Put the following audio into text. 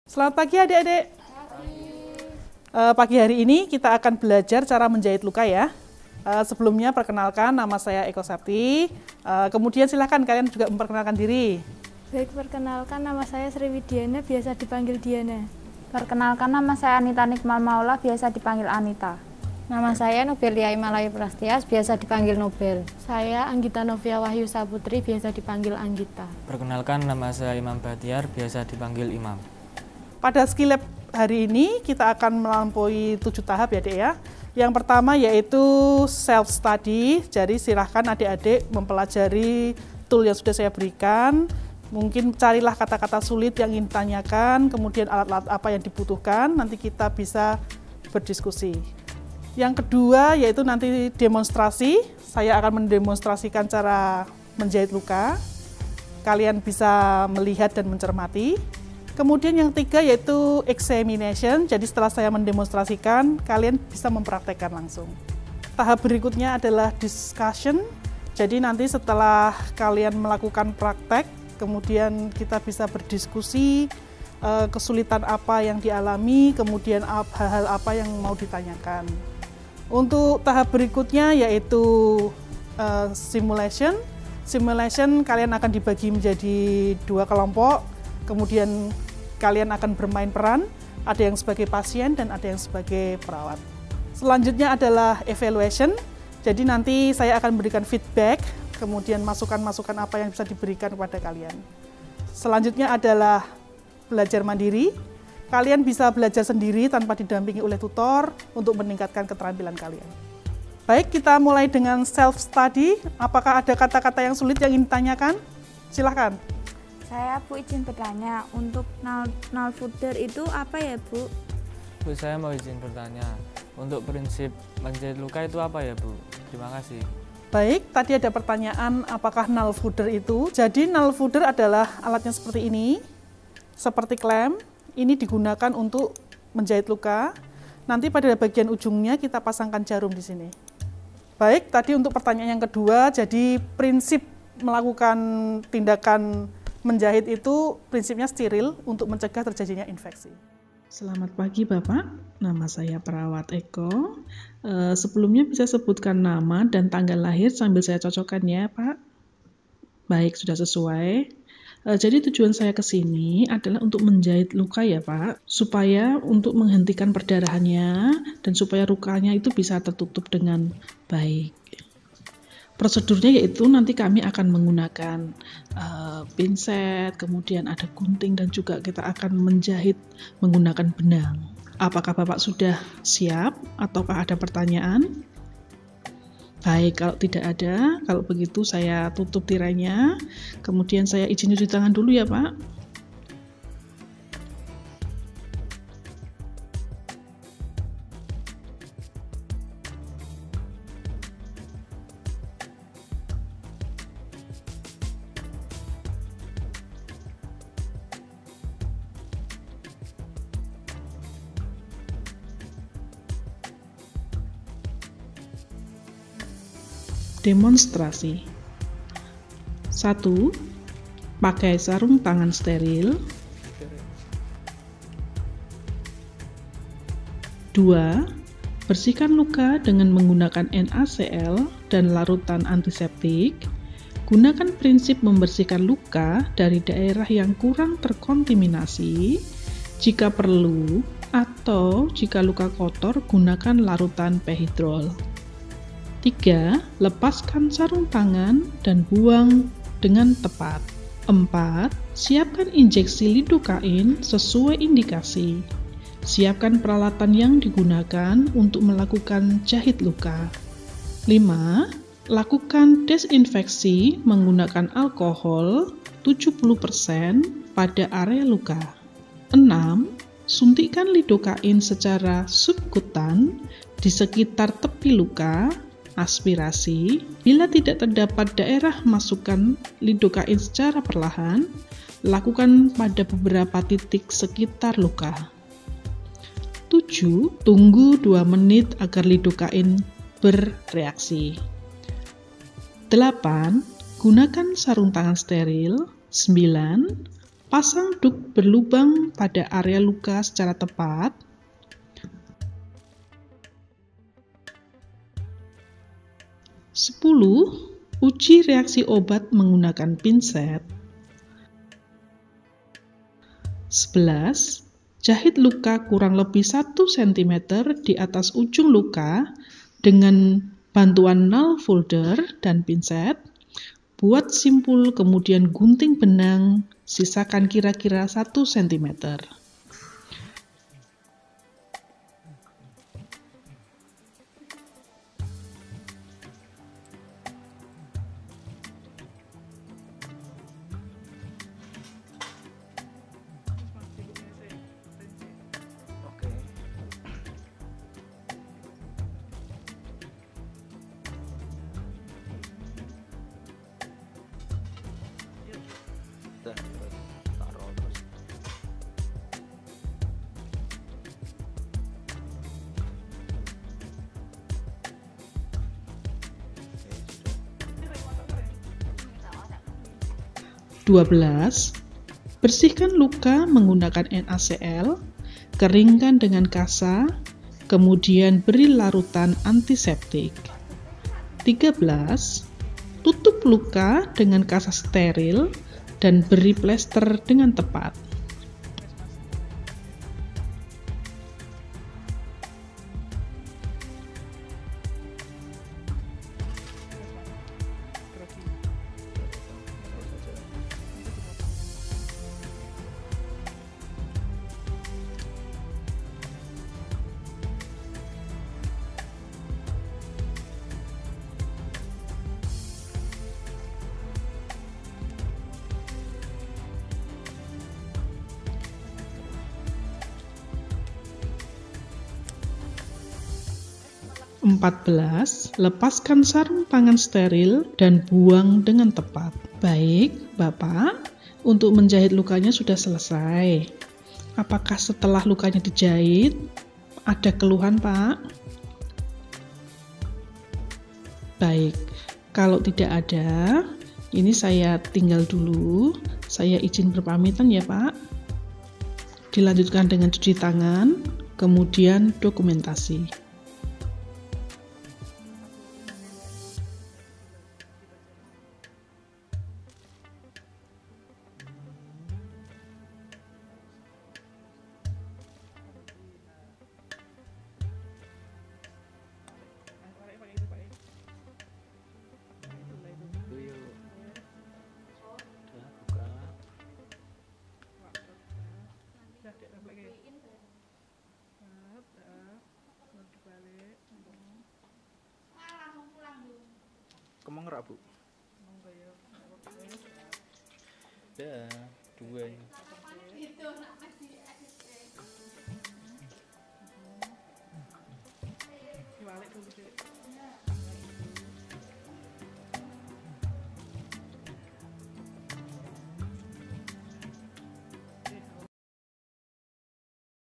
Selamat pagi adik-adik. Pagi hari ini kita akan belajar cara menjahit luka ya. Sebelumnya perkenalkan, nama saya Eko Sapti. Kemudian silahkan kalian juga memperkenalkan diri. Baik, perkenalkan nama saya Sriwidiana, biasa dipanggil Diana. Perkenalkan, nama saya Anita Nikmal Maula, biasa dipanggil Anita. Nama saya Nobelia Imalayu Prastias, biasa dipanggil Nobel. Saya Anggita Novia Wahyu Saputri, biasa dipanggil Anggita. Perkenalkan, nama saya Imam Batiar, biasa dipanggil Imam. Pada skill lab hari ini kita akan melampaui 7 tahap ya, Dek ya. Yang pertama yaitu self study. Jadi silahkan adik-adik mempelajari tool yang sudah saya berikan. Mungkin carilah kata-kata sulit yang ingin ditanyakan, kemudian alat-alat apa yang dibutuhkan, nanti kita bisa berdiskusi. Yang kedua yaitu nanti demonstrasi. Saya akan mendemonstrasikan cara menjahit luka. Kalian bisa melihat dan mencermati. Kemudian yang ketiga yaitu examination, jadi setelah saya mendemonstrasikan, kalian bisa mempraktekkan langsung. Tahap berikutnya adalah discussion, jadi nanti setelah kalian melakukan praktek, kemudian kita bisa berdiskusi kesulitan apa yang dialami, kemudian hal-hal apa yang mau ditanyakan. Untuk tahap berikutnya yaitu simulation. Simulation kalian akan dibagi menjadi 2 kelompok, kemudian kalian akan bermain peran, ada yang sebagai pasien dan ada yang sebagai perawat. Selanjutnya adalah evaluation, jadi nanti saya akan memberikan feedback, kemudian masukan-masukan apa yang bisa diberikan kepada kalian. Selanjutnya adalah belajar mandiri, kalian bisa belajar sendiri tanpa didampingi oleh tutor untuk meningkatkan keterampilan kalian. Baik, kita mulai dengan self-study. Apakah ada kata-kata yang sulit yang ingin ditanyakan? Silahkan. Saya Bu izin bertanya, untuk null footer itu apa ya Bu? Bu, saya mau izin bertanya, untuk prinsip menjahit luka itu apa ya Bu? Terima kasih. Baik, tadi ada pertanyaan apakah null footer itu. Jadi null footer adalah alatnya seperti ini, seperti klem. Ini digunakan untuk menjahit luka. Nanti pada bagian ujungnya kita pasangkan jarum di sini. Baik, tadi untuk pertanyaan yang kedua, jadi prinsip melakukan tindakan menjahit itu prinsipnya steril untuk mencegah terjadinya infeksi. Selamat pagi Bapak, nama saya Perawat Eko. Sebelumnya bisa sebutkan nama dan tanggal lahir sambil saya cocokkan ya Pak. Baik, sudah sesuai. Jadi tujuan saya ke sini adalah untuk menjahit luka ya Pak, supaya untuk menghentikan perdarahannya dan supaya lukanya itu bisa tertutup dengan baik. Prosedurnya yaitu nanti kami akan menggunakan pinset, kemudian ada gunting dan juga kita akan menjahit menggunakan benang. Apakah Bapak sudah siap ataukah ada pertanyaan? Baik, kalau tidak ada, kalau begitu saya tutup tirainya. Kemudian saya izin cuci tangan dulu ya Pak. Demonstrasi. 1. Pakai sarung tangan steril. 2. Bersihkan luka dengan menggunakan NaCl dan larutan antiseptik. Gunakan prinsip membersihkan luka dari daerah yang kurang terkontaminasi. Jika perlu atau jika luka kotor, gunakan larutan pehidrol. 3. Lepaskan sarung tangan dan buang dengan tepat. 4. Siapkan injeksi lidokain sesuai indikasi. Siapkan peralatan yang digunakan untuk melakukan jahit luka. 5. Lakukan desinfeksi menggunakan alkohol 70% pada area luka. 6. Suntikkan lidokain secara subkutan di sekitar tepi luka. Aspirasi, bila tidak terdapat daerah masukkan lidokain secara perlahan, lakukan pada beberapa titik sekitar luka. 7. Tunggu 2 menit agar lidokain bereaksi. 8. Gunakan sarung tangan steril. 9. Pasang duk berlubang pada area luka secara tepat. Sepuluh, uji reaksi obat menggunakan pinset. 11. Jahit luka kurang lebih 1 cm di atas ujung luka dengan bantuan nail folder dan pinset. Buat simpul kemudian gunting benang, sisakan kira-kira 1 cm. Oke. Udah, taruh terus. Oke, sudah. 12. Bersihkan luka menggunakan NaCl, keringkan dengan kasa, kemudian beri larutan antiseptik. 13. Tutup luka dengan kasa steril dan beri plester dengan tepat. Empat-belas, lepaskan sarung tangan steril dan buang dengan tepat. Baik, Bapak, untuk menjahit lukanya sudah selesai. Apakah setelah lukanya dijahit, ada keluhan, Pak? Baik, kalau tidak ada, ini saya tinggal dulu. Saya izin berpamitan ya, Pak. Dilanjutkan dengan cuci tangan, kemudian dokumentasi. Kemang ngerak, Bu? Ya.